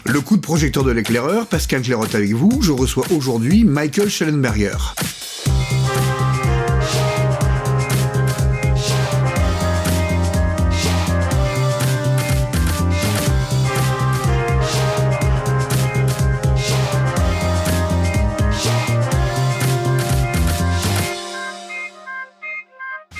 Le coup de projecteur de l'éclaireur, Pascal Clairotte avec vous, je reçois aujourd'hui Micheal Shellengerger.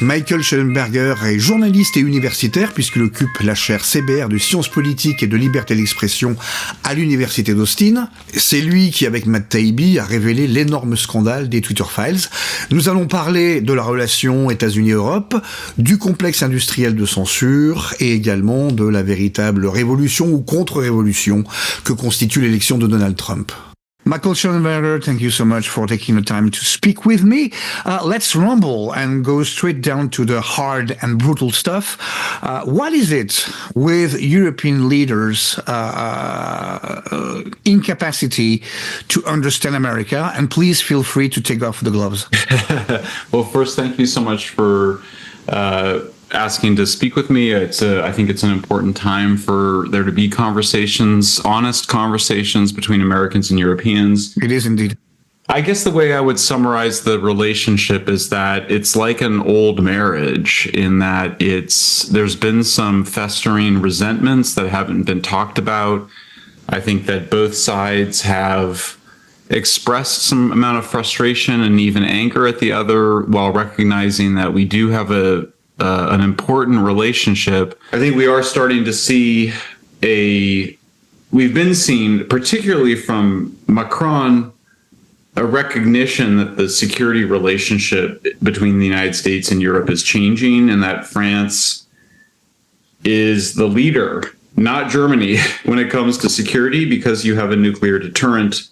Micheal Shellengerger est journaliste et universitaire puisqu'il occupe la chaire CBR de sciences politiques et de liberté d'expression à l'université d'Austin. C'est lui qui, avec Matt Taibbi, a révélé l'énorme scandale des Twitter Files. Nous allons parler de la relation États-Unis-Europe, du complexe industriel de censure et également de la véritable révolution ou contre-révolution que constitue l'élection de Donald Trump. Micheal Shellengerger, thank you so much for taking the time to speak with me. Let's rumble and go straight down to the hard and brutal stuff. What is it with European leaders' incapacity to understand America? And please feel free to take off the gloves. Well, first, thank you so much for asking to speak with me. I think it's an important time for there to be conversations, honest conversations between Americans and Europeans. It is indeed. I guess the way I would summarize the relationship is that it's like an old marriage in that there's been some festering resentments that haven't been talked about. I think that both sides have expressed some amount of frustration and even anger at the other while recognizing that we do have an important relationship. I think we are starting to see we've been seeing, particularly from Macron, a recognition that the security relationship between the United States and Europe is changing and that France is the leader, not Germany, when it comes to security because you have a nuclear deterrent.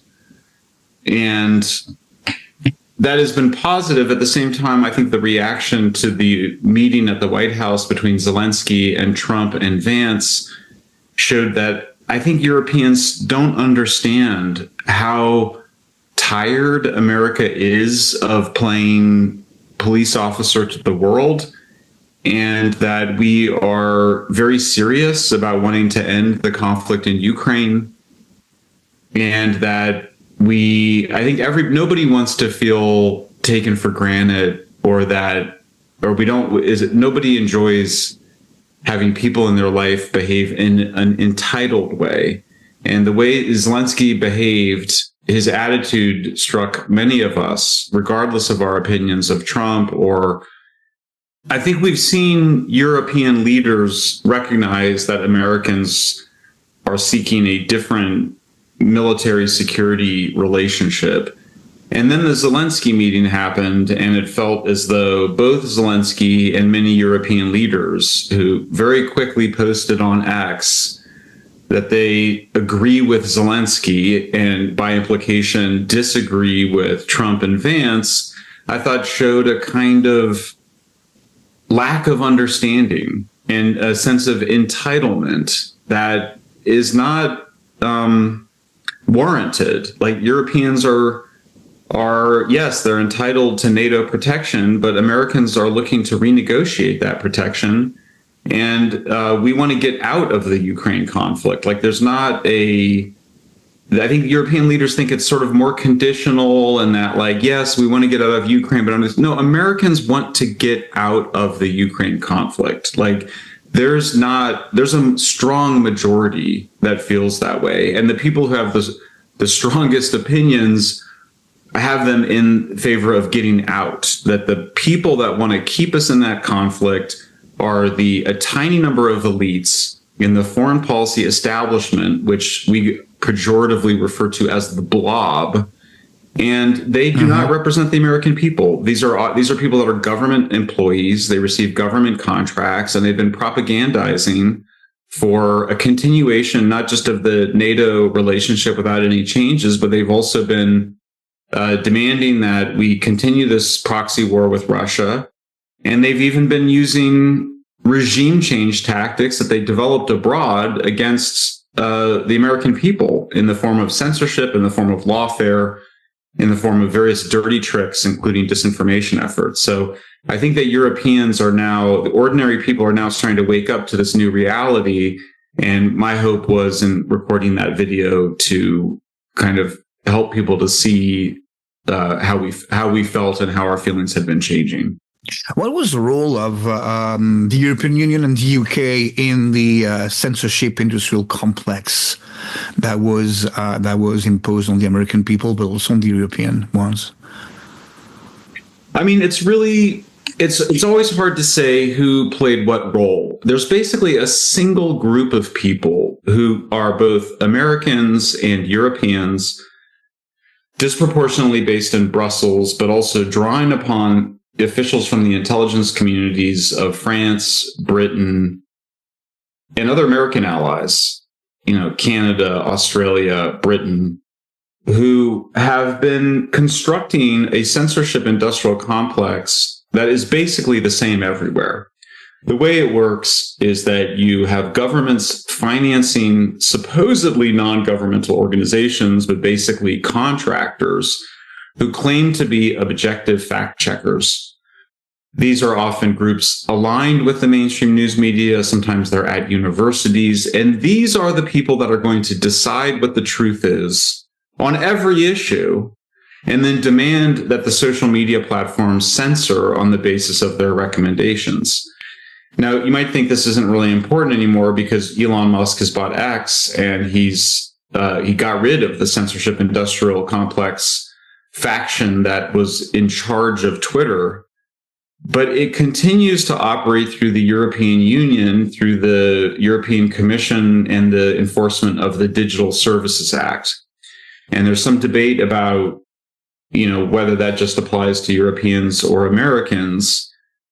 And that has been positive. At the same time, I think the reaction to the meeting at the White House between Zelensky and Trump and Vance showed that I think Europeans don't understand how tired America is of playing police officer to the world, and that we are very serious about wanting to end the conflict in Ukraine, and that nobody wants to feel taken for granted nobody enjoys having people in their life behave in an entitled way. And the way Zelensky behaved, his attitude struck many of us, regardless of our opinions of Trump. Or I think we've seen European leaders recognize that Americans are seeking a different military security relationship. And then the Zelensky meeting happened, and it felt as though both Zelensky and many European leaders who very quickly posted on X that they agree with Zelensky and by implication disagree with Trump and Vance, I thought showed a kind of lack of understanding and a sense of entitlement that is not warranted. Like, Europeans are yes, they're entitled to NATO protection, but Americans are looking to renegotiate that protection, and we want to get out of the Ukraine conflict. Like, there's not I think European leaders think it's sort of more conditional, and that, like, yes, we want to get out of Ukraine, but no, Americans want to get out of the Ukraine conflict. Like, there's a strong majority that feels that way. And the people who have the strongest opinions have them in favor of getting out. That the people that want to keep us in that conflict are a tiny number of elites in the foreign policy establishment, which we pejoratively refer to as the blob. And they do not represent the American people. These are people that are government employees. They receive government contracts, and they've been propagandizing for a continuation, not just of the NATO relationship without any changes, but they've also been demanding that we continue this proxy war with Russia. And they've even been using regime change tactics that they developed abroad against the American people in the form of censorship, in the form of lawfare, in the form of various dirty tricks, including disinformation efforts. So I think that the ordinary people are now starting to wake up to this new reality And my hope was in recording that video to kind of help people to see how we felt and how our feelings had been changing. What was the role of the European Union and the UK in the censorship industrial complex that was imposed on the American people, but also on the European ones? I mean, it's always hard to say who played what role. There's basically a single group of people who are both Americans and Europeans, disproportionately based in Brussels, but also drawing upon officials from the intelligence communities of France, Britain, and other American allies, Canada, Australia, Britain, who have been constructing a censorship industrial complex that is basically the same everywhere. The way it works is that you have governments financing supposedly non-governmental organizations, but basically contractors who claim to be objective fact checkers. These are often groups aligned with the mainstream news media. Sometimes they're at universities. And these are the people that are going to decide what the truth is on every issue, and then demand that the social media platforms censor on the basis of their recommendations. Now, you might think this isn't really important anymore because Elon Musk has bought X, and he got rid of the censorship industrial complex faction that was in charge of Twitter. But it continues to operate through the European Union, through the European Commission and the enforcement of the Digital Services Act. And there's some debate about, whether that just applies to Europeans or Americans.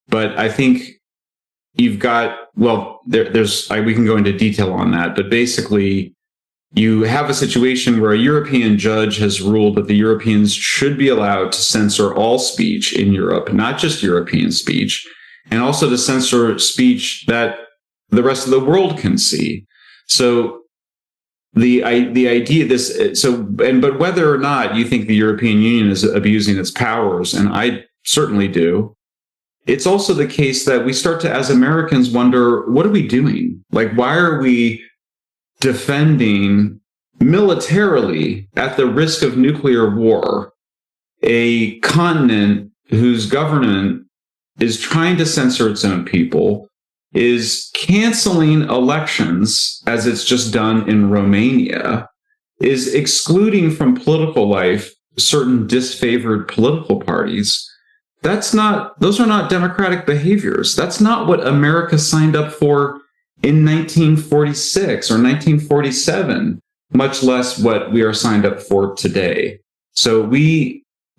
But I think you've got, we can go into detail on that, but basically you have a situation where a European judge has ruled that the Europeans should be allowed to censor all speech in Europe, not just European speech, and also to censor speech that the rest of the world can see. So the idea but whether or not you think the European Union is abusing its powers, and I certainly do, it's also the case that we start to, as Americans, wonder, what are we doing? Like, why are we defending militarily, at the risk of nuclear war, a continent whose government is trying to censor its own people, is canceling elections, as it's just done in Romania, is excluding from political life certain disfavored political parties? Those are not democratic behaviors. That's not what America signed up for in 1946 or 1947, much less what we are signed up for today. So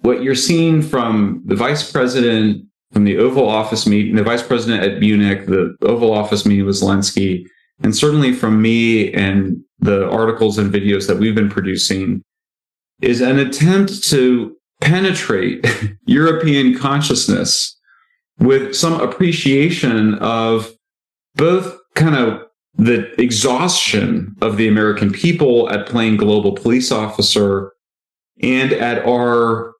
what you're seeing from the vice president, from the Oval Office meeting, the vice president at Munich, the Oval Office meeting with Zelensky, and certainly from me and the articles and videos that we've been producing, is an attempt to penetrate European consciousness with some appreciation of both kind of the exhaustion of the American people at playing global police officer and at our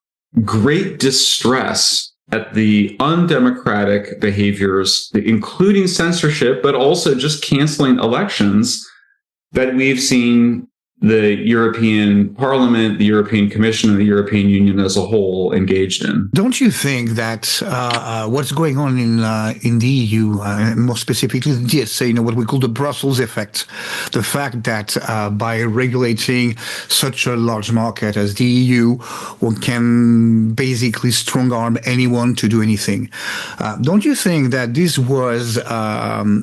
great distress at the undemocratic behaviors, including censorship, but also just canceling elections that we've seen the European Parliament, the European Commission, and the European Union as a whole engaged in. Don't you think that what's going on in the EU, more specifically the DSA, what we call the Brussels effect, the fact that by regulating such a large market as the EU, one can basically strong-arm anyone to do anything. Don't you think that this was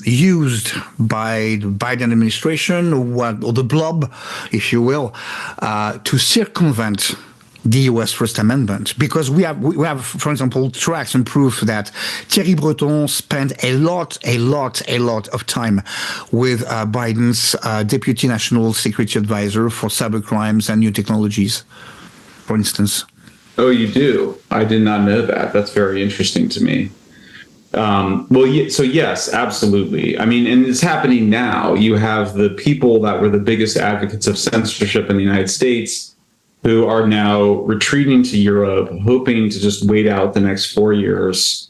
used by the Biden administration or the blob, if you will, to circumvent the U.S. First Amendment? Because we have, for example, tracks and proof that Thierry Breton spent a lot of time with Biden's Deputy National Security Advisor for cybercrimes and new technologies, for instance. Oh, you do? I did not know that. That's very interesting to me. So yes, absolutely. I mean, and it's happening now. You have the people that were the biggest advocates of censorship in the United States who are now retreating to Europe, hoping to just wait out the next 4 years.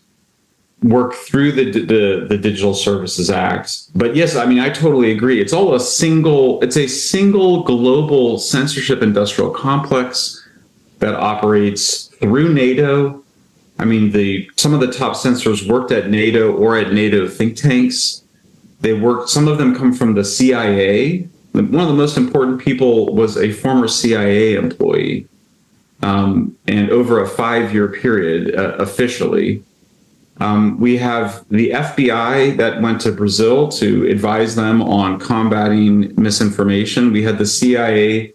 work through the Digital Services Act. But yes, I mean, I totally agree. It's a single global censorship industrial complex that operates through NATO. I mean, some of the top censors worked at NATO or at NATO think tanks. Some of them come from the CIA. One of the most important people was a former CIA employee, and over a 5-year period, officially. We have the FBI that went to Brazil to advise them on combating misinformation. We had the CIA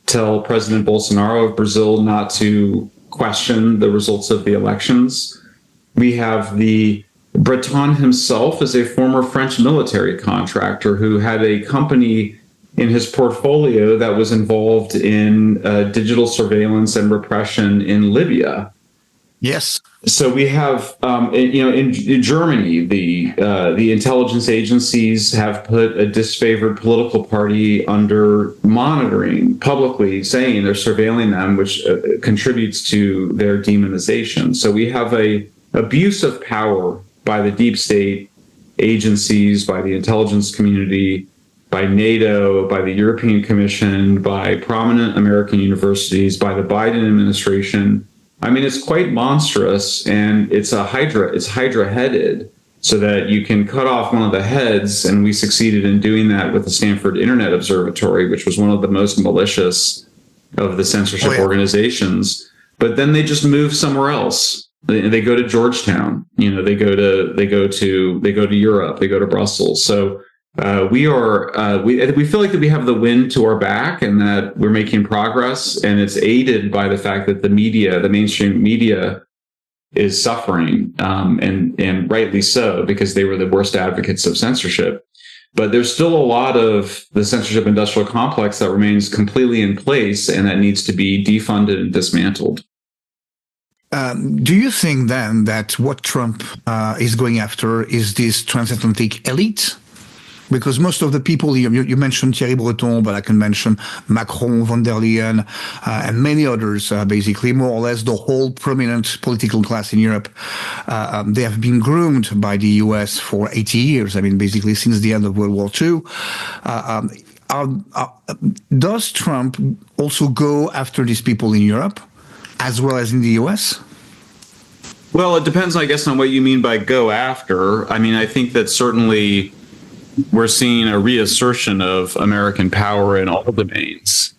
tell President Bolsonaro of Brazil not to question the results of the elections. We have the Breton himself is a former French military contractor who had a company in his portfolio that was involved in digital surveillance and repression in Libya. Yes. So we have, in Germany, the intelligence agencies have put a disfavored political party under monitoring, publicly saying they're surveilling them, which contributes to their demonization. So we have a abuse of power by the deep state agencies, by the intelligence community, by NATO, by the European Commission, by prominent American universities, by the Biden administration. I mean, it's quite monstrous, and it's hydra-headed, so that you can cut off one of the heads, and we succeeded in doing that with the Stanford Internet Observatory, which was one of the most malicious of the censorship organizations. But then they just move somewhere else. They go to Georgetown, they go to Europe, they go to Brussels. So we feel like that we have the wind to our back and that we're making progress, and it's aided by the fact that the mainstream media is suffering, and rightly so, because they were the worst advocates of censorship. But there's still a lot of the censorship industrial complex that remains completely in place and that needs to be defunded and dismantled. Do you think then that what Trump is going after is this transatlantic elite? Because most of the people, you mentioned Thierry Breton, but I can mention Macron, von der Leyen, and many others, basically, more or less the whole prominent political class in Europe. They have been groomed by the US for 80 years, I mean, basically since the end of World War II. Does Trump also go after these people in Europe, as well as in the US? Well, it depends, I guess, on what you mean by go after. I mean, I think that certainly we're seeing a reassertion of American power in all domains.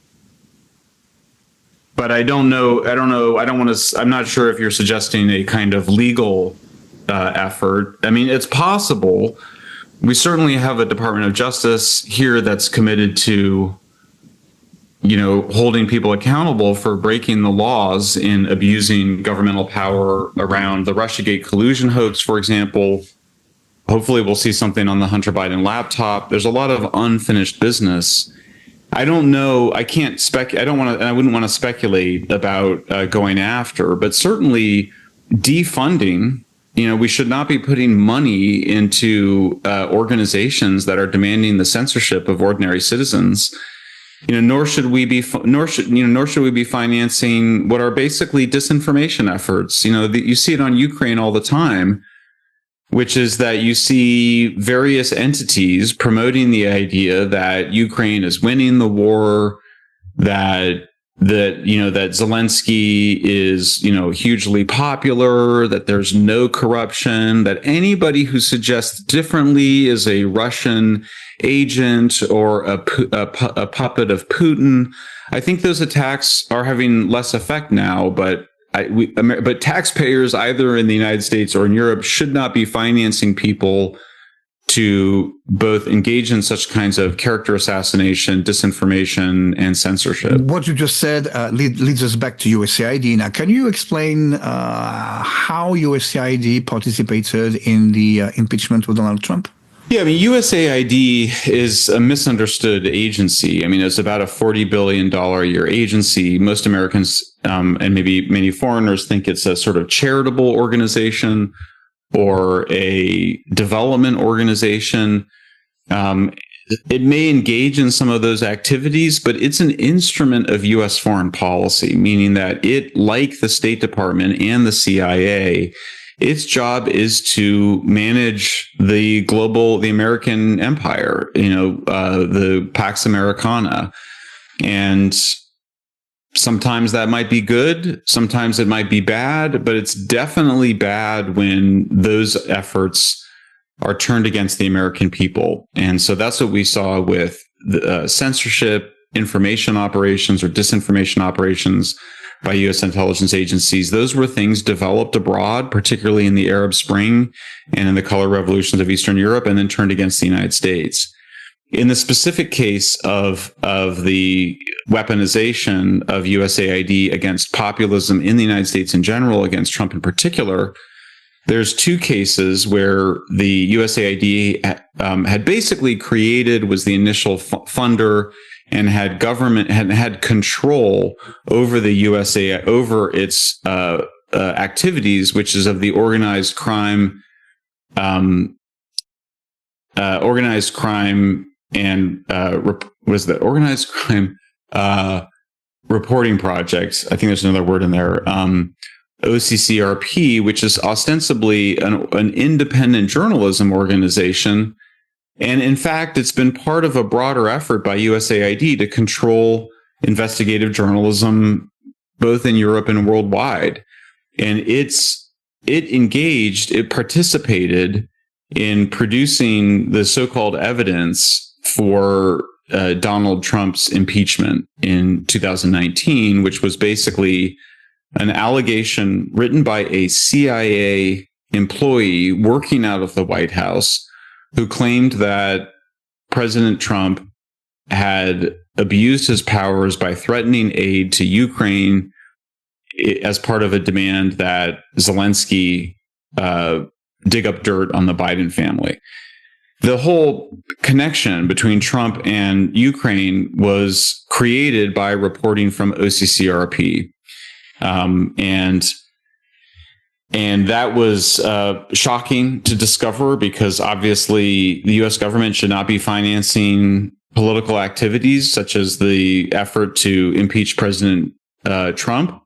But I'm not sure if you're suggesting a kind of legal effort. I mean, it's possible. We certainly have a Department of Justice here that's committed to, holding people accountable for breaking the laws in abusing governmental power around the Russiagate collusion hoax, for example. Hopefully we'll see something on the Hunter Biden laptop. There's a lot of unfinished business. I don't know. I wouldn't want to speculate about going after, but certainly defunding, we should not be putting money into organizations that are demanding the censorship of ordinary citizens. Nor should we be financing what are basically disinformation efforts. You see it on Ukraine all the time, which is that you see various entities promoting the idea that Ukraine is winning the war, that Zelensky is, hugely popular, that there's no corruption, that anybody who suggests differently is a Russian agent or a puppet of Putin. I think those attacks are having less effect now, but taxpayers either in the United States or in Europe should not be financing people to both engage in such kinds of character assassination, disinformation, and censorship. What you just said leads us back to USAID. Now, can you explain how USAID participated in the impeachment of Donald Trump? Yeah, I mean, USAID is a misunderstood agency. I mean, it's about a $40 billion a year agency. Most Americans and maybe many foreigners think it's a sort of charitable organization or a development organization. It may engage in some of those activities, but it's an instrument of U.S. foreign policy, meaning that it, like the State Department and the CIA, its job is to manage the American empire, the Pax Americana. And sometimes that might be good, sometimes it might be bad, but it's definitely bad when those efforts are turned against the American people. And so that's what we saw with the censorship, information operations or disinformation operations by U.S. intelligence agencies. Those were things developed abroad, particularly in the Arab Spring and in the color revolutions of Eastern Europe, and then turned against the United States. In the specific case of the weaponization of USAID against populism in the United States in general, against Trump in particular, there's two cases where the USAID had basically was the initial funder and had control over the USAID, over its activities, which is of the organized crime and organized crime reporting project. I think there's another word in there. OCCRP, which is ostensibly an independent journalism organization. And in fact, it's been part of a broader effort by USAID to control investigative journalism, both in Europe and worldwide. And it participated in producing the so-called evidence for Donald Trump's impeachment in 2019, which was basically an allegation written by a CIA employee working out of the White House who claimed that President Trump had abused his powers by threatening aid to Ukraine as part of a demand that Zelensky dig up dirt on the Biden family. The whole connection between Trump and Ukraine was created by reporting from OCCRP. And that was shocking to discover, because obviously the U.S. government should not be financing political activities such as the effort to impeach President Trump.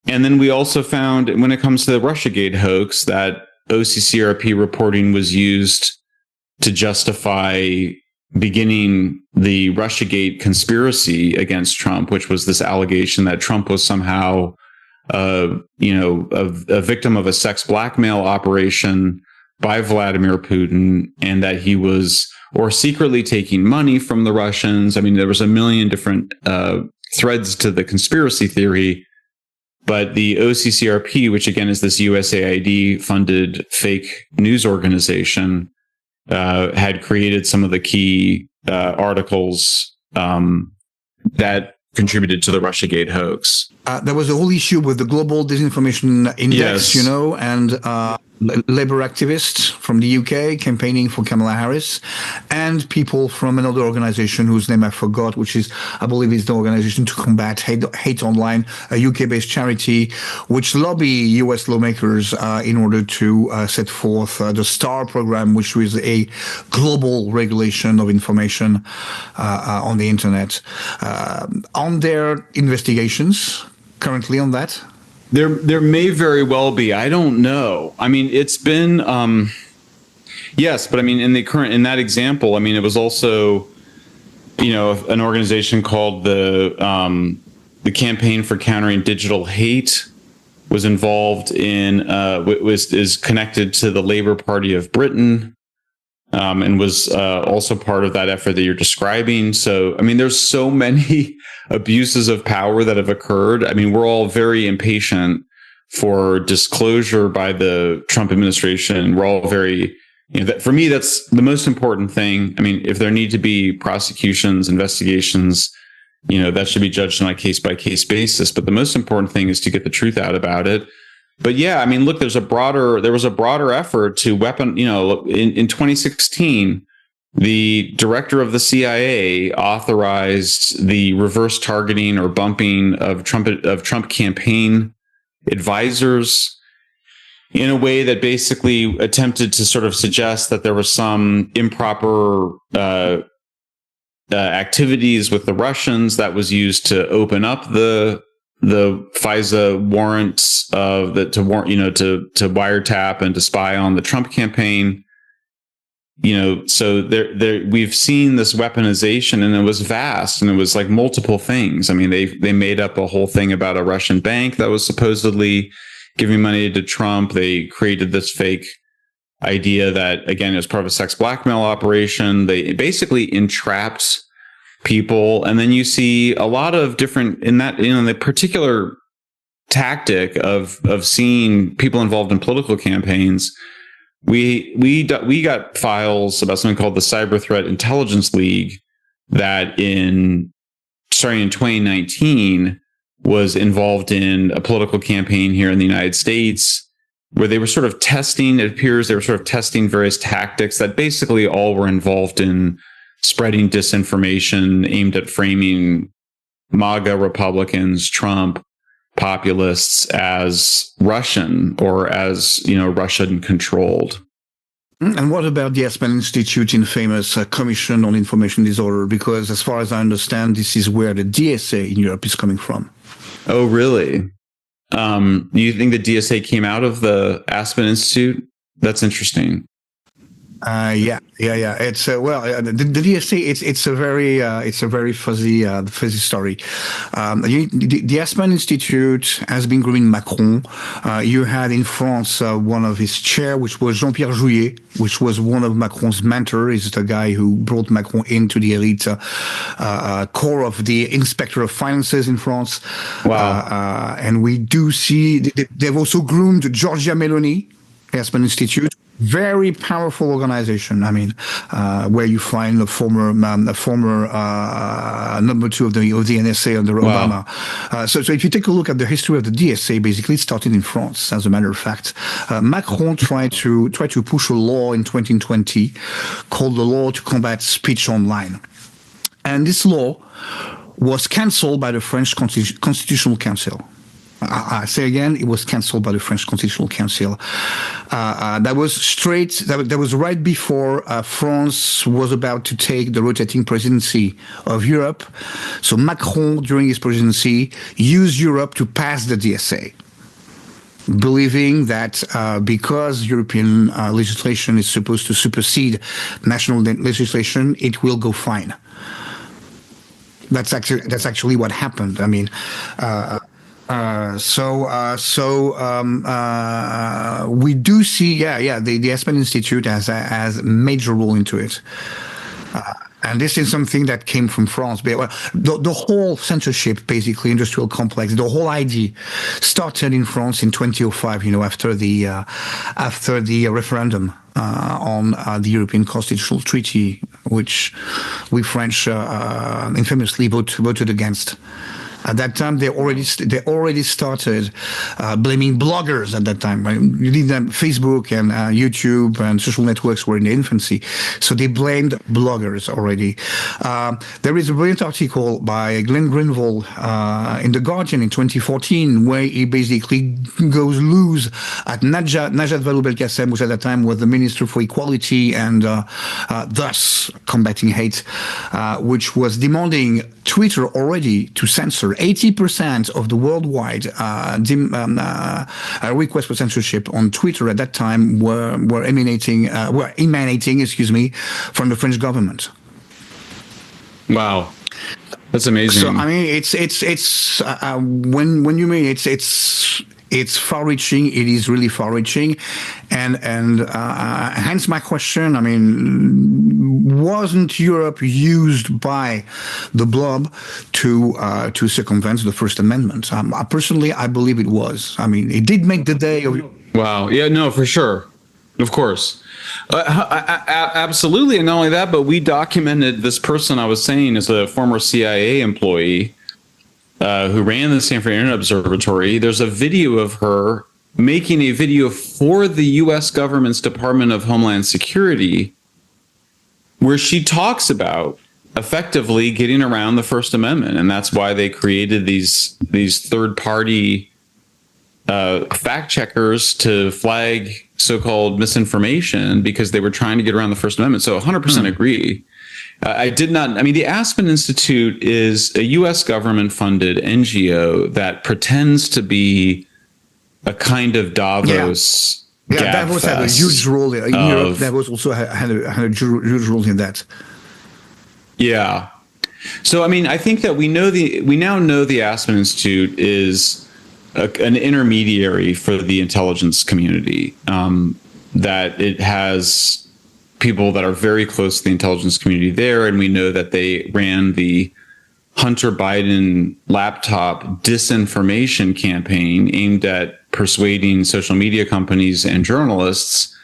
And then we also found, when it comes to the Russiagate hoax, that OCCRP reporting was used to justify beginning the Russiagate conspiracy against Trump, which was this allegation that Trump was somehow, a victim of a sex blackmail operation by Vladimir Putin, and that he was, or secretly taking money from the Russians. I mean, there was a million different threads to the conspiracy theory. But the OCCRP, which again is this USAID-funded fake news organization, had created some of the key articles that contributed to the Russiagate hoax. There was a whole issue with the Global Disinformation Index, Yes. And labor activists from the UK campaigning for Kamala Harris, and people from another organization whose name I forgot, which is, I believe, is the Organization to Combat Hate Online, a UK-based charity which lobby US lawmakers in order to set forth the STAR program, which is a global regulation of information on the internet. On their investigations currently on that? There may very well be. I don't know. I mean, it's been yes, but I mean, in that example, I mean, it was also, an organization called the Campaign for Countering Digital Hate was involved in is connected to the Labour Party of Britain, and was also part of that effort that you're describing. So, I mean, there's so many abuses of power that have occurred. I mean, we're all very impatient for disclosure by the Trump administration. We're all very, for me, that's the most important thing. I mean, if there need to be prosecutions, investigations, that should be judged on a case-by-case basis. But the most important thing is to get the truth out about it. But yeah, I mean, look, there was a broader effort to in 2016, the director of the CIA authorized the reverse targeting or bumping of Trump campaign advisors in a way that basically attempted to sort of suggest that there was some improper activities with the Russians that was used to open up the the FISA warrants to wiretap and to spy on the Trump campaign. So there we've seen this weaponization, and it was vast, and it was like multiple things. I mean, they made up a whole thing about a Russian bank that was supposedly giving money to Trump. They created this fake idea that, again, it was part of a sex blackmail operation. They basically entrapped people. And then you see a lot of different in that, the particular tactic of seeing people involved in political campaigns. We got files about something called the Cyber Threat Intelligence League that starting in 2019 was involved in a political campaign here in the United States, where they were sort of testing, it appears they were sort of testing various tactics that basically all were involved in spreading disinformation aimed at framing MAGA Republicans, Trump, populists as Russian or as, Russian controlled. And what about the Aspen Institute infamous Commission on Information Disorder? Because as far as I understand, this is where the DSA in Europe is coming from. Oh, really? You think the DSA came out of the Aspen Institute? That's interesting. Yeah. It's the DSA. It's a very fuzzy story. The Aspen Institute has been grooming Macron. You had in France one of his chair, which was Jean-Pierre Jouyet, which was one of Macron's mentors. He's the guy who brought Macron into the elite core of the Inspector of Finances in France. Wow. And we do see they've also groomed Giorgia Meloni, Aspen Institute. Very powerful organization. I mean, where you find a former number 2 of the NSA under Obama. So if you take a look at the history of the DSA, basically it started in France. As a matter of fact, Macron tried to push a law in 2020 called the Law to Combat Speech Online, and this law was cancelled by the French Constitutional Council. I say again, it was cancelled by the French Constitutional Council. That was right before France was about to take the rotating presidency of Europe. So Macron, during his presidency, used Europe to pass the DSA, believing that because European legislation is supposed to supersede national legislation, it will go fine. That's actually what happened. I mean. We do see, the Aspen Institute has a major role into it. And this is something that came from France. But the whole censorship, basically, industrial complex, the whole idea started in France in 2005, after the referendum on the European Constitutional Treaty, which we French infamously voted against. At that time, they already started blaming bloggers. At that time, right? Facebook and YouTube and social networks were in their infancy, so they blamed bloggers already. There is a brilliant article by Glenn Greenwald in The Guardian in 2014, where he basically goes loose at Najat Vallaud-Belkacem, which at that time was the Minister for Equality and thus combating hate, which was demanding Twitter already to censor 80% of the worldwide requests for censorship on Twitter at that time were emanating from the French government. Wow, that's amazing. So I mean, it's when you mean it's far-reaching. It is really far-reaching, and hence my question. I mean, wasn't Europe used by the blob to circumvent the First Amendment? Personally, I believe it was. I mean, it did make the day of. Wow. Yeah. No. For sure. Of course. Absolutely. And not only that, but we documented this person I was saying is a former CIA employee. Who ran the Stanford Internet Observatory. There's a video of her making a video for the U.S. government's Department of Homeland Security, where she talks about effectively getting around the First Amendment, and that's why they created these third-party fact checkers to flag so-called misinformation, because they were trying to get around the First Amendment. So 100% agree. I did not. I mean, the Aspen Institute is a U.S. government-funded NGO that pretends to be a kind of Davos. Yeah, Davos had a huge role in Europe. Davos also had a huge role in that. Yeah. So, I mean, I think that we now know the Aspen Institute is an intermediary for the intelligence community. That it has people that are very close to the intelligence community there, and we know that they ran the Hunter Biden laptop disinformation campaign aimed at persuading social media companies and journalists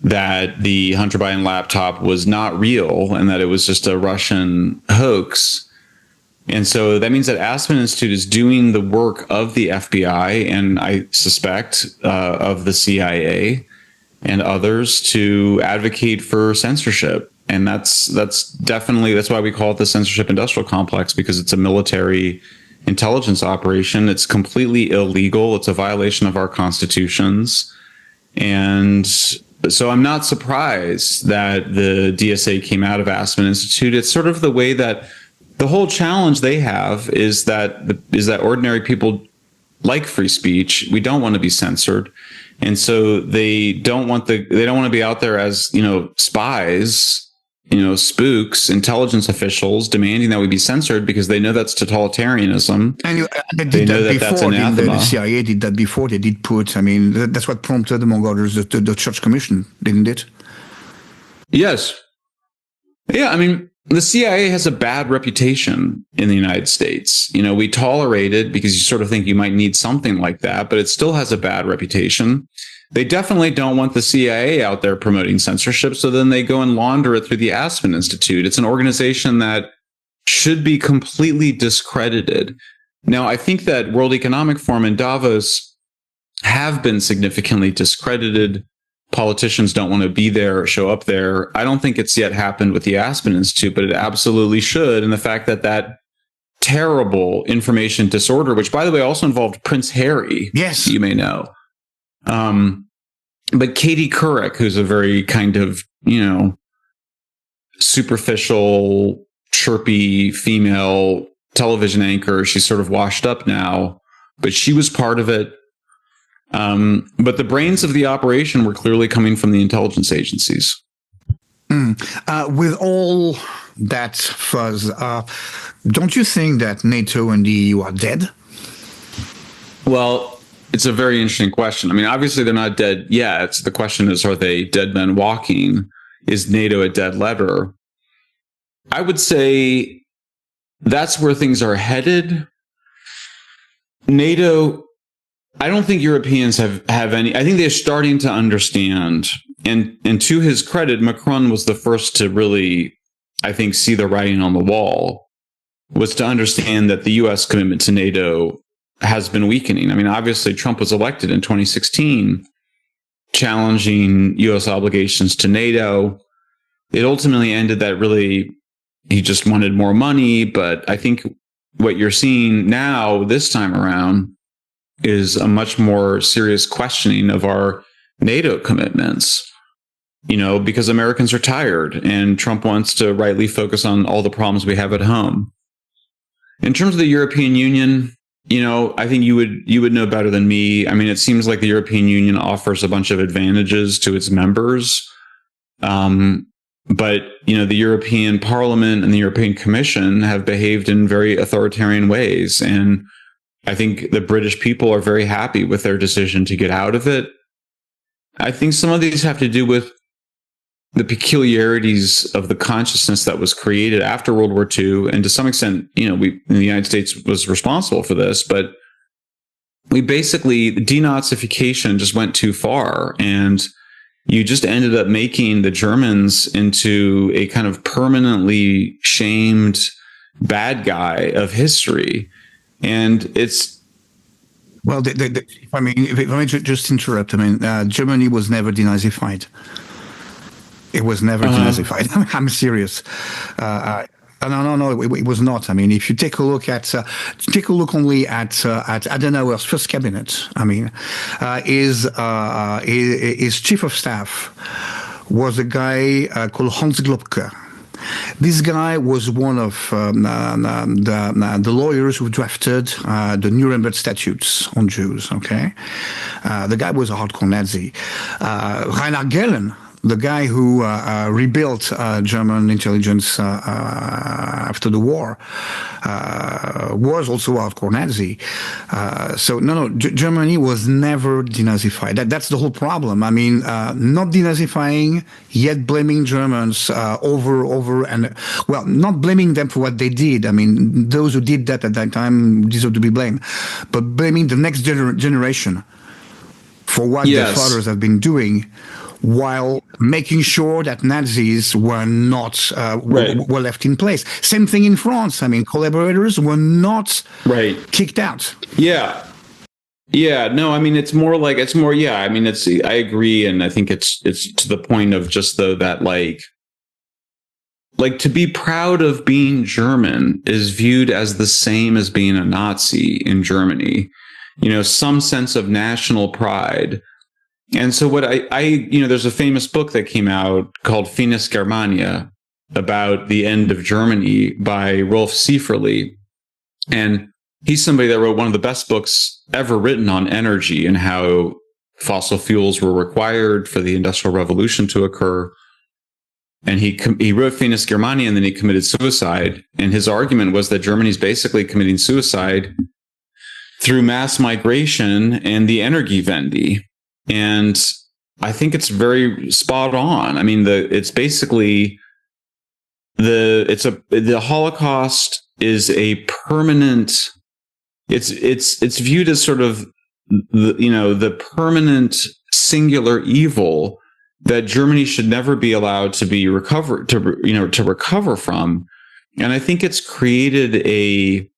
that the Hunter Biden laptop was not real and that it was just a Russian hoax. And so that means that Aspen Institute is doing the work of the FBI and I suspect of the CIA and others to advocate for censorship. And that's why we call it the censorship industrial complex, because it's a military intelligence operation. It's completely illegal. It's a violation of our constitutions. And so I'm not surprised that the DSA came out of Aspen Institute. It's sort of the way that the whole challenge they have is that ordinary people like free speech. We don't want to be censored. And so they don't want to be out there as, spies, spooks, intelligence officials demanding that we be censored, because they know that's totalitarianism. And they know that that's anathema. The CIA did that before. They did that's what prompted, among others, the Church Commission, didn't it? Yes. Yeah, I mean, the CIA has a bad reputation in the United States. We tolerate it because you sort of think you might need something like that, but it still has a bad reputation. They definitely don't want the CIA out there promoting censorship, so then they go and launder it through the Aspen Institute. It's an organization that should be completely discredited. Now, I think that World Economic Forum and Davos have been significantly discredited. Politicians don't want to be there or show up there. I don't think it's yet happened with the Aspen Institute, but it absolutely should. And the fact that terrible information disorder, which, by the way, also involved Prince Harry, yes, you may know. But Katie Couric, who's a very kind of, superficial, chirpy female television anchor, she's sort of washed up now, but she was part of it. But the brains of the operation were clearly coming from the intelligence agencies. With all that fuzz, don't you think that NATO and the EU are dead? Well, it's a very interesting question. I mean, obviously they're not dead yet. The question is, are they dead men walking? Is NATO a dead letter? I would say that's where things are headed. NATO, I don't think Europeans have any. I think they're starting to understand. And to his credit, Macron was the first to really, I think, see the writing on the wall, was to understand that the U.S. commitment to NATO has been weakening. I mean, obviously, Trump was elected in 2016, challenging U.S. obligations to NATO. It ultimately ended that really he just wanted more money. But I think what you're seeing now, this time around, is a much more serious questioning of our NATO commitments, because Americans are tired and Trump wants to rightly focus on all the problems we have at home. In terms of the European Union, I think you would know better than me. I mean, it seems like the European Union offers a bunch of advantages to its members. But, the European Parliament and the European Commission have behaved in very authoritarian ways. And I think the British people are very happy with their decision to get out of it. I think some of these have to do with the peculiarities of the consciousness that was created after World War II. And to some extent, the United States was responsible for this, but we basically, denazification just went too far. And you just ended up making the Germans into a kind of permanently shamed bad guy of history. And it's... Well, if I may just interrupt, Germany was never denazified. It was never denazified. I'm serious. No, it was not. I mean, if you take a look only at Adenauer's first cabinet. I mean, his chief of staff was a guy called Hans Globker. This guy was one of the lawyers who drafted the Nuremberg statutes on Jews. Okay, the guy was a hardcore Nazi. Reinhard Gehlen, the guy who rebuilt German intelligence after the war, was also a hardcore Nazi. So Germany was never denazified. That's the whole problem. I mean, not denazifying, yet blaming Germans over and, well, not blaming them for what they did. I mean, those who did that at that time deserve to be blamed. But blaming the next generation for what their fathers have been doing, while making sure that Nazis were not were left in place. Same thing in France. I mean, collaborators were not kicked out. Yeah. No, I mean, I agree, and I think it's to the point of just that like to be proud of being German is viewed as the same as being a Nazi in Germany. Some sense of national pride. And so what there's a famous book that came out called Finis Germania about the end of Germany by Rolf Sieferle. And he's somebody that wrote one of the best books ever written on energy and how fossil fuels were required for the Industrial Revolution to occur. And he wrote Finis Germania, and then he committed suicide. And his argument was that Germany's basically committing suicide through mass migration and the Energiewende. And I think it's very spot on. I mean, it's basically the Holocaust is a permanent. It's viewed as sort of the permanent singular evil that Germany should never be allowed to be recovered to recover from. And I think it's created a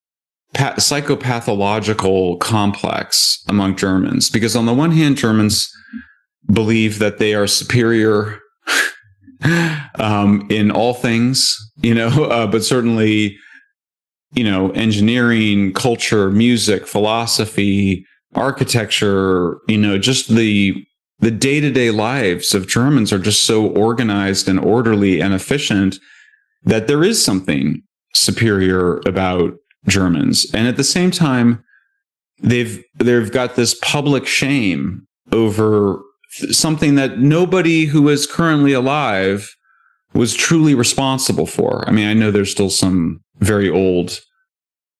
psychopathological complex among Germans, because on the one hand, Germans believe that they are superior in all things, but certainly, engineering, culture, music, philosophy, architecture, just the day-to-day lives of Germans are just so organized and orderly and efficient that there is something superior about Germans. And at the same time, they've got this public shame over something that nobody who is currently alive was truly responsible for. I mean, I know there's still some very old,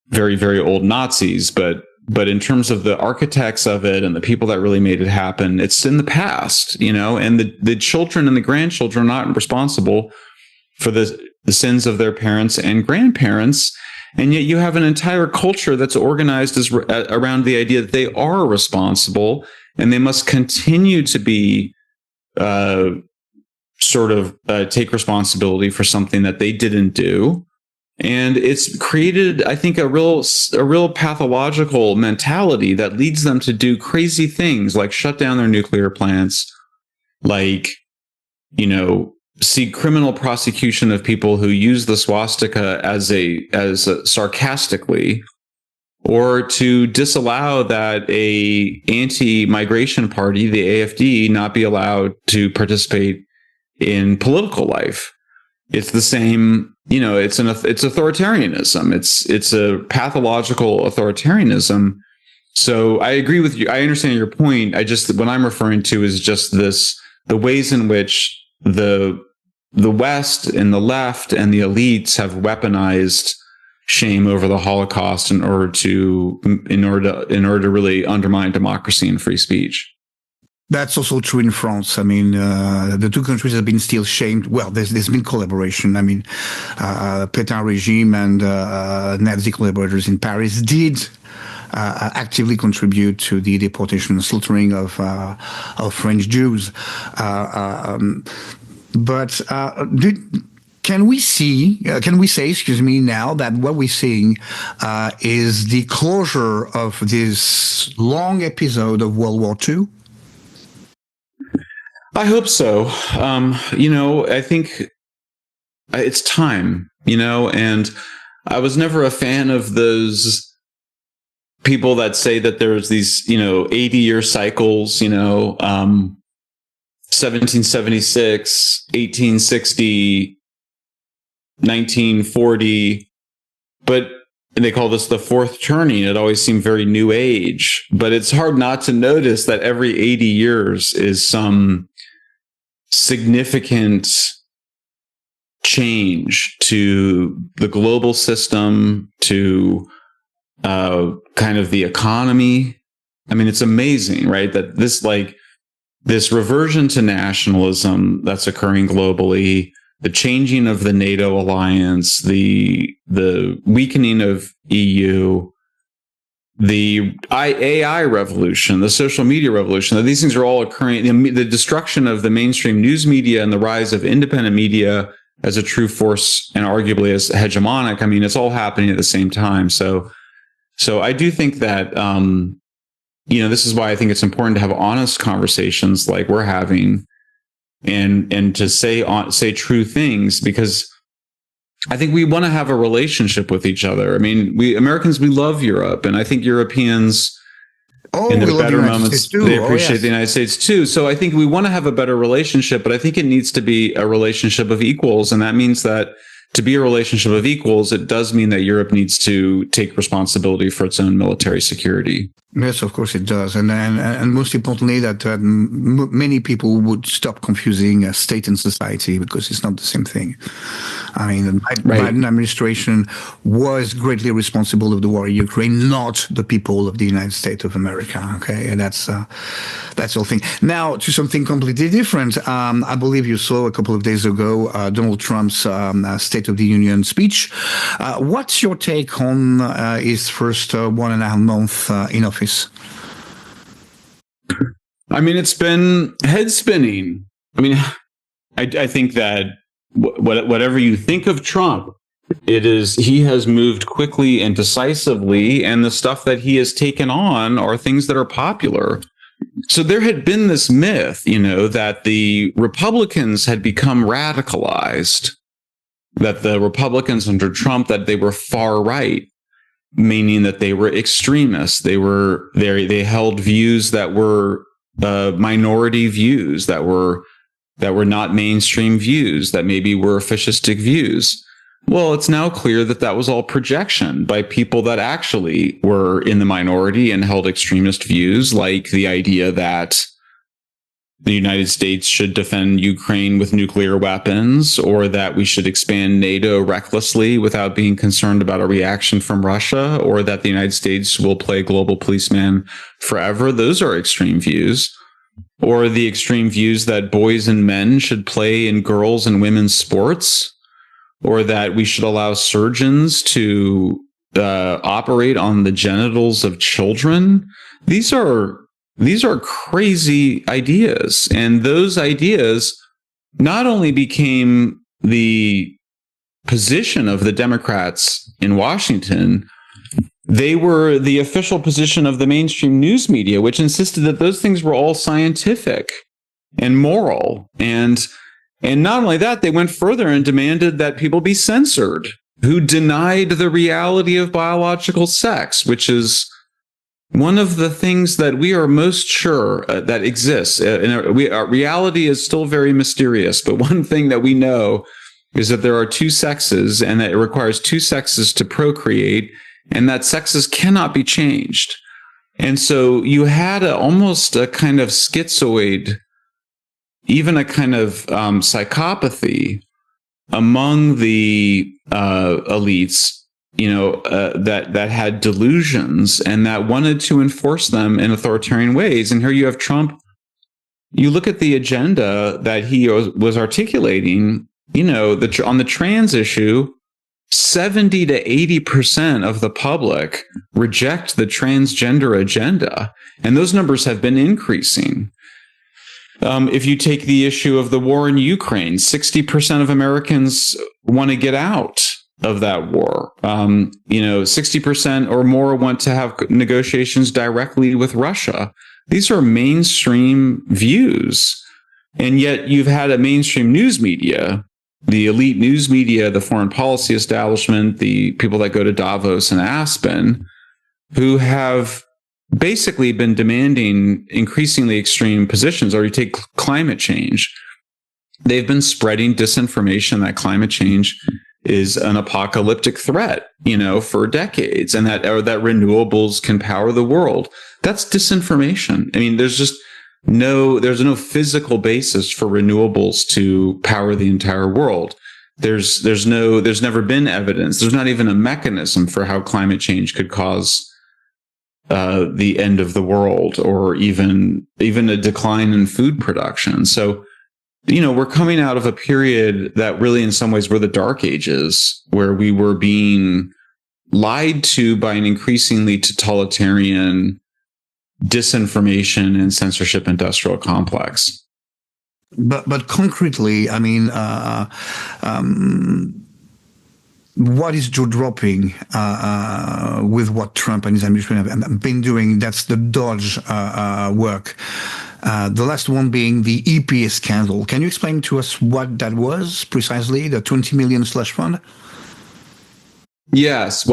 very, very old Nazis, but in terms of the architects of it and the people that really made it happen, it's in the past, and the children and the grandchildren are not responsible for the sins of their parents and grandparents. And yet you have an entire culture that's organized around the idea that they are responsible and they must continue to be take responsibility for something that they didn't do. And it's created, I think, a real pathological mentality that leads them to do crazy things like shut down their nuclear plants, like, see criminal prosecution of people who use the swastika as sarcastically, or to disallow that a anti-migration party, the AfD, not be allowed to participate in political life. It's the same, it's authoritarianism. It's a pathological authoritarianism. So I agree with you. I understand your point. What I'm referring to is just the ways in which the West and the left and the elites have weaponized shame over the Holocaust in order to really undermine democracy and free speech. That's also true in France. I mean, the two countries have been still shamed. Well, there's been collaboration. I mean, Pétain regime and Nazi collaborators in Paris did actively contribute to the deportation and slaughtering of French Jews. But can we say, now that what we're seeing is the closure of this long episode of World War II? I hope so. I think it's time, and I was never a fan of those people that say that there's these, 80-year cycles, 1776, 1860, 1940, but they call this the fourth turning. It always seemed very new age, but it's hard not to notice that every 80 years is some significant change to the global system, to kind of the economy. I mean, it's amazing, right? That this reversion to nationalism that's occurring globally, the changing of the NATO alliance, the weakening of EU, the AI revolution, the social media revolution, that these things are all occurring. The destruction of the mainstream news media and the rise of independent media as a true force and arguably as hegemonic. I mean, it's all happening at the same time. So I do think that, this is why I think it's important to have honest conversations like we're having, and to say true things, because I think we want to have a relationship with each other. I mean, we Americans, we love Europe, and I think Europeans, in their better moments, they appreciate the United States too. So I think we want to have a better relationship, but I think it needs to be a relationship of equals, and that means that to be a relationship of equals, it does mean that Europe needs to take responsibility for its own military security. Yes, of course it does. And most importantly, that many people would stop confusing state and society, because it's not the same thing. I mean, the Biden administration was greatly responsible of the war in Ukraine, not the people of the United States of America. Okay, and that's the whole thing. Now, to something completely different. I believe you saw a couple of days ago Donald Trump's State of the Union speech. What's your take on his first 1.5 months in office? I mean, it's been head spinning. I mean, I think that whatever you think of Trump, he has moved quickly and decisively, and the stuff that he has taken on are things that are popular. So there had been this myth, that the Republicans had become radicalized, that the Republicans under Trump, that they were far right, meaning that they were extremists. They held views that were minority views, that were not mainstream views, that maybe were fascistic views. Well, it's now clear that that was all projection by people that actually were in the minority and held extremist views, like the idea that the United States should defend Ukraine with nuclear weapons, or that we should expand NATO recklessly without being concerned about a reaction from Russia, or that the United States will play global policeman forever. Those are extreme views. Or the extreme views that boys and men should play in girls' and women's sports, or that we should allow surgeons to operate on the genitals of children. These are crazy ideas. And those ideas not only became the position of the Democrats in Washington, they were the official position of the mainstream news media, which insisted that those things were all scientific and moral. And not only that, they went further and demanded that people be censored who denied the reality of biological sex, which is one of the things that we are most sure that exists. Reality is still very mysterious, but one thing that we know is that there are two sexes, and that it requires two sexes to procreate, and that sexes cannot be changed. And so you had almost a kind of schizoid, even a kind of psychopathy among the elites, that had delusions and that wanted to enforce them in authoritarian ways. And here you have Trump. You look at the agenda that he was articulating, on the trans issue, 70 to 80% of the public reject the transgender agenda. And those numbers have been increasing. If you take the issue of the war in Ukraine, 60% of Americans want to get out of that war. 60% or more want to have negotiations directly with Russia. These are mainstream views. And yet you've had a mainstream news media, the elite news media, the foreign policy establishment, the people that go to Davos and Aspen, who have basically been demanding increasingly extreme positions. Or you take climate change. They've been spreading disinformation that climate change is an apocalyptic threat, for decades, and that renewables can power the world. That's disinformation. I mean, there's no physical basis for renewables to power the entire world. There's never been evidence. There's not even a mechanism for how climate change could cause the end of the world, or even a decline in food production. So, we're coming out of a period that really in some ways were the dark ages, where we were being lied to by an increasingly totalitarian disinformation and censorship industrial complex. But concretely, I mean, what is jaw-dropping with what Trump and his administration have been doing? That's the Dodge work. The last one being the EPA scandal. Can you explain to us what that was precisely, the 20 million slush fund? Yes.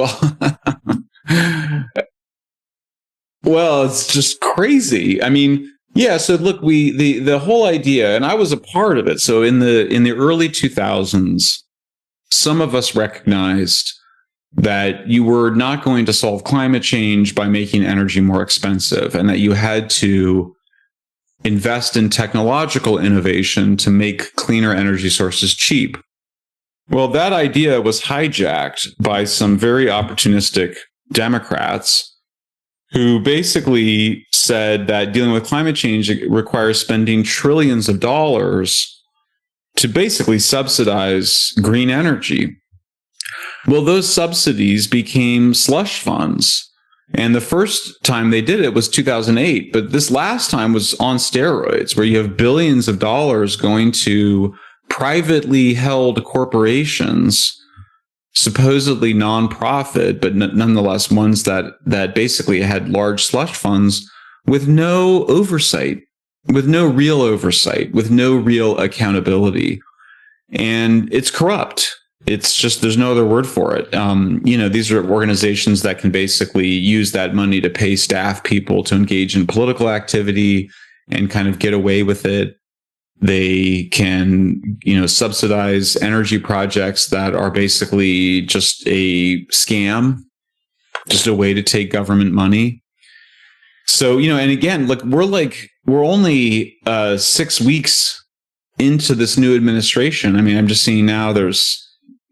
Well, it's just crazy. I mean, yeah. So look, the whole idea, and I was a part of it. So in the early 2000s, some of us recognized that you were not going to solve climate change by making energy more expensive, and that you had to invest in technological innovation to make cleaner energy sources cheap. Well, that idea was hijacked by some very opportunistic Democrats who basically said that dealing with climate change requires spending trillions of dollars to basically subsidize green energy. Well, those subsidies became slush funds. And the first time they did it was 2008. But this last time was on steroids, where you have billions of dollars going to privately held corporations, supposedly nonprofit, but nonetheless ones that basically had large slush funds with no oversight, with no real oversight, with no real accountability. And it's corrupt. It's just, there's no other word for it. These are organizations that can basically use that money to pay staff people to engage in political activity and kind of get away with it. They can, subsidize energy projects that are basically just a scam, just a way to take government money. So, and again, look, we're only 6 weeks into this new administration. I mean, I'm just seeing now there's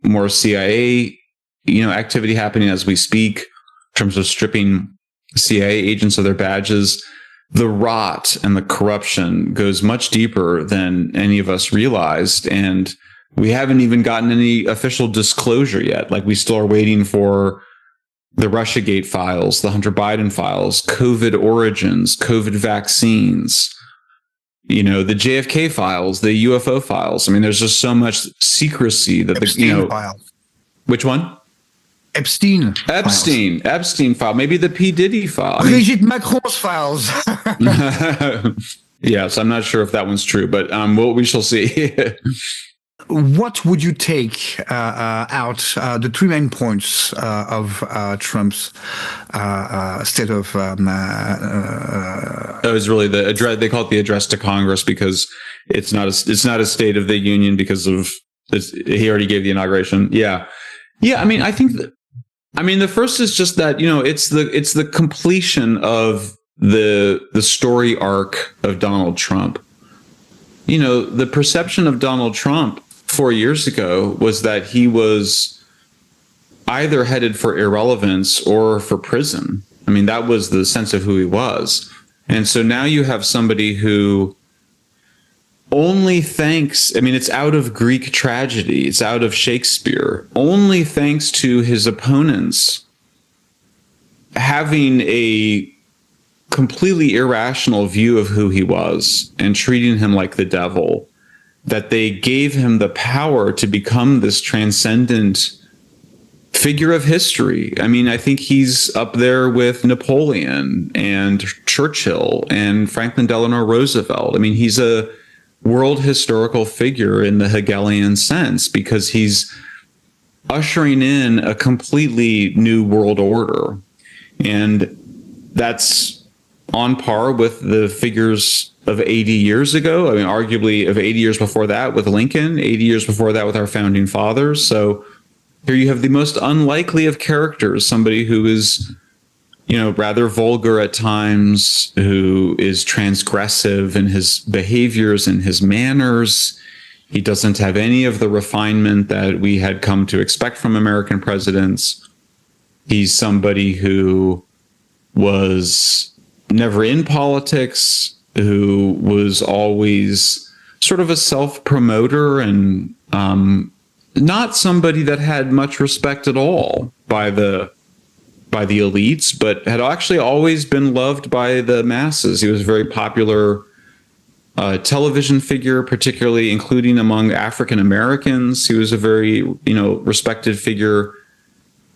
more CIA, activity happening as we speak in terms of stripping CIA agents of their badges. The rot and the corruption goes much deeper than any of us realized. And we haven't even gotten any official disclosure yet. Like, we still are waiting for the Russiagate files, the Hunter Biden files, COVID origins, COVID vaccines, the JFK files, the UFO files. I mean, there's just so much secrecy that Epstein files. Which one? Epstein file, maybe the P. Diddy file. Brigitte Macron's files. Yes, I'm not sure if that one's true, but we shall see. What would you take out the three main points of Trump's state of? It was really the address. They call it the address to Congress because it's not a State of the Union because of he already gave the inauguration. Yeah. I mean, I think the first is just that it's the completion of the story arc of Donald Trump. The perception of Donald Trump 4 years ago was that he was either headed for irrelevance or for prison. I mean, that was the sense of who he was. And so now you have somebody who only thanks, it's out of Greek tragedy, it's out of Shakespeare, only thanks to his opponents having a completely irrational view of who he was and treating him like the devil, that they gave him the power to become this transcendent figure of history. I mean, I think he's up there with Napoleon and Churchill and Franklin Delano Roosevelt. I mean, he's a world historical figure in the Hegelian sense because he's ushering in a completely new world order. And that's on par with the figures of 80 years ago. I mean, arguably of 80 years before that with Lincoln, 80 years before that with our founding fathers. So Here you have the most unlikely of characters, somebody who is, rather vulgar at times, who is transgressive in his behaviors and his manners. He doesn't have any of the refinement that we had come to expect from American presidents. He's somebody who was never in politics, who was always sort of a self-promoter and not somebody that had much respect at all by the elites, but had actually always been loved by the masses. He was a very popular television figure, particularly including among African Americans. He was a very, respected figure.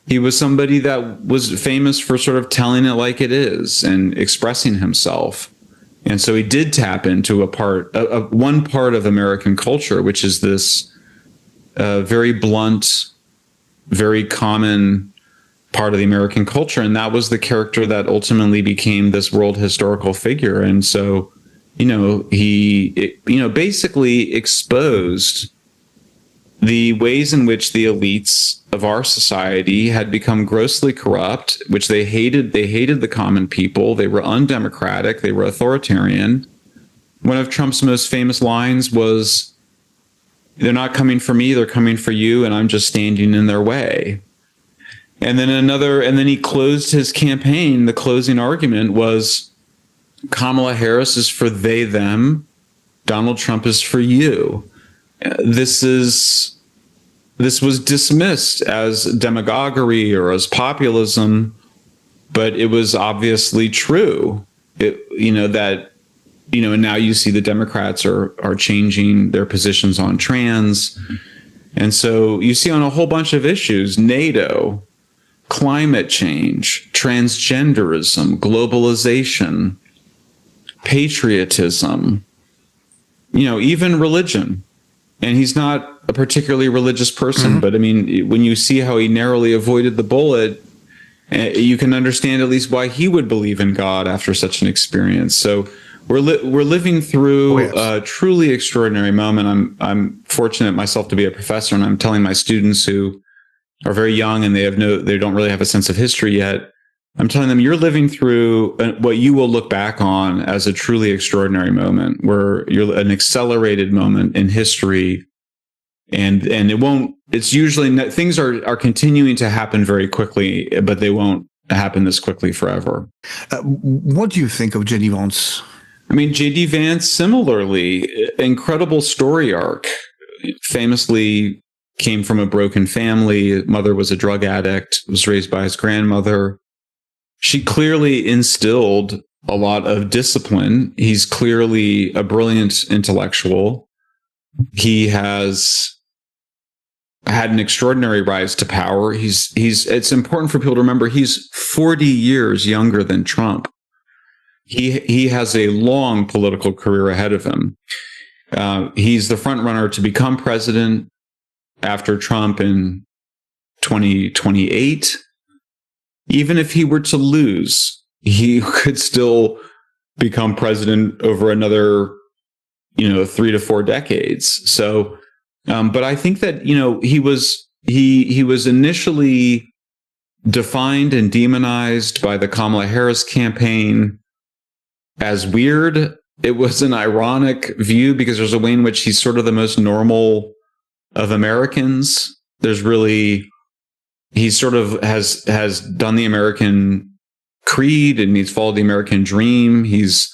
He was somebody that was famous for sort of telling it like it is and expressing himself. And so he did tap into one part of American culture, which is this very blunt, very common part of the American culture. And that was the character that ultimately became this world historical figure. And so, he basically exposed the ways in which the elites of our society had become grossly corrupt, which they hated. They hated the common people. They were undemocratic. They were authoritarian. One of Trump's most famous lines was, "They're not coming for me, they're coming for you, and I'm just standing in their way." And then he closed his campaign. The closing argument was, Kamala Harris is for they, them. Donald Trump is for you. This was dismissed as demagoguery or as populism, but it was obviously true. And now you see the Democrats are changing their positions on trans. And so you see on a whole bunch of issues, NATO, climate change, transgenderism, globalization, patriotism, even religion. And he's not a particularly religious person, but I mean, when you see how he narrowly avoided the bullet, you can understand at least why he would believe in God after such an experience. So we're living through a truly extraordinary moment. I'm fortunate myself to be a professor, and I'm telling my students who are very young and they don't really have a sense of history yet. I'm telling them, you're living through what you will look back on as a truly extraordinary moment, where you're an accelerated moment in history. And it's usually, things are continuing to happen very quickly, but they won't happen this quickly forever. What do you think of J.D. Vance? I mean, J.D. Vance, similarly, incredible story arc. Famously came from a broken family. His mother was a drug addict, was raised by his grandmother. She clearly instilled a lot of discipline. He's clearly a brilliant intellectual. He has had an extraordinary rise to power. It's important for people to remember he's 40 years younger than Trump. He has a long political career ahead of him. He's the front runner to become president after Trump in 2028. Even if he were to lose, he could still become president over another, 3 to 4 decades. So, but I think that, he was initially defined and demonized by the Kamala Harris campaign as weird. It was an ironic view because there's a way in which he's sort of the most normal of Americans. He sort of has done the American creed and he's followed the American dream. He's,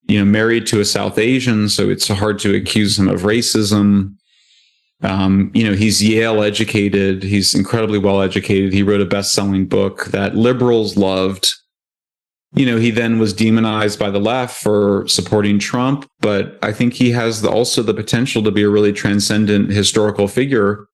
married to a South Asian, so it's hard to accuse him of racism. He's Yale educated. He's incredibly well educated. He wrote a best-selling book that liberals loved. He then was demonized by the left for supporting Trump, but I think he has also the potential to be a really transcendent historical figure,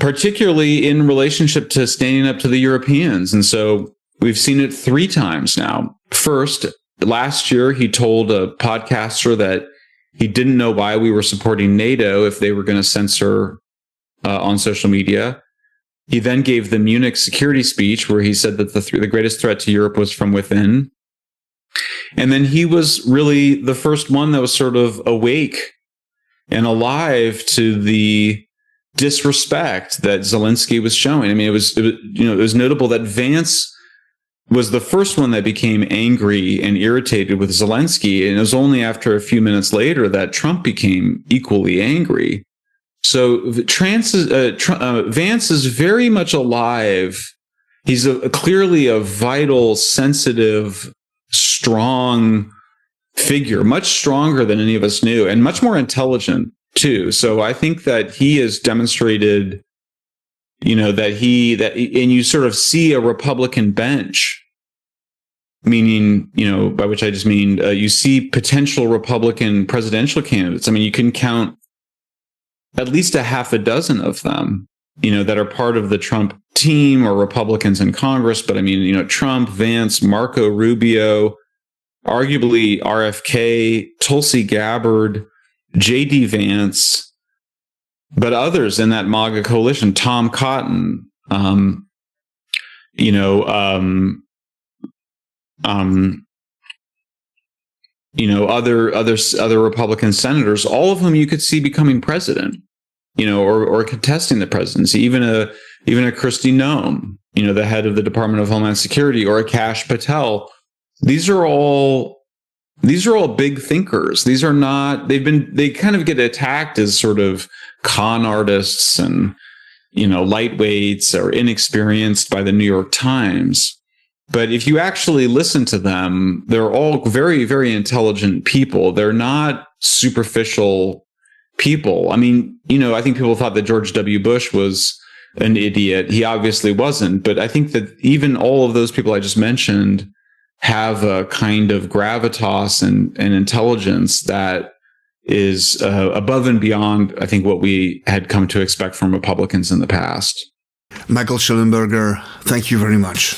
particularly in relationship to standing up to the Europeans. And so we've seen it 3 times now. First, last year, he told a podcaster that he didn't know why we were supporting NATO if they were going to censor on social media. He then gave the Munich security speech where he said that the greatest threat to Europe was from within. And then he was really the first one that was sort of awake and alive to the disrespect that Zelensky was showing. I mean, it was notable that Vance was the first one that became angry and irritated with Zelensky, and it was only after a few minutes later that Trump became equally angry. So Vance is very much alive. He's clearly a vital, sensitive, strong figure, much stronger than any of us knew, and much more intelligent too. So I think that he has demonstrated, and you sort of see a Republican bench, meaning, by which I just mean you see potential Republican presidential candidates. I mean, you can count at least a half a dozen of them, that are part of the Trump team or Republicans in Congress. But I mean, Trump, Vance, Marco Rubio, arguably RFK, Tulsi Gabbard, J.D. Vance, but others in that MAGA coalition, Tom Cotton, other Republican senators, all of whom you could see becoming president, or contesting the presidency, even a Kristi Noem, the head of the Department of Homeland Security, or a Kash Patel. These are all big thinkers. These are not, they kind of get attacked as sort of con artists and, lightweights or inexperienced by the New York Times. But if you actually listen to them, they're all very, very intelligent people. They're not superficial people. I mean, I think people thought that George W. Bush was an idiot. He obviously wasn't. But I think that even all of those people I just mentioned have a kind of gravitas and intelligence that is above and beyond, I think, what we had come to expect from Republicans in the past. Micheal Shellengerger, thank you very much.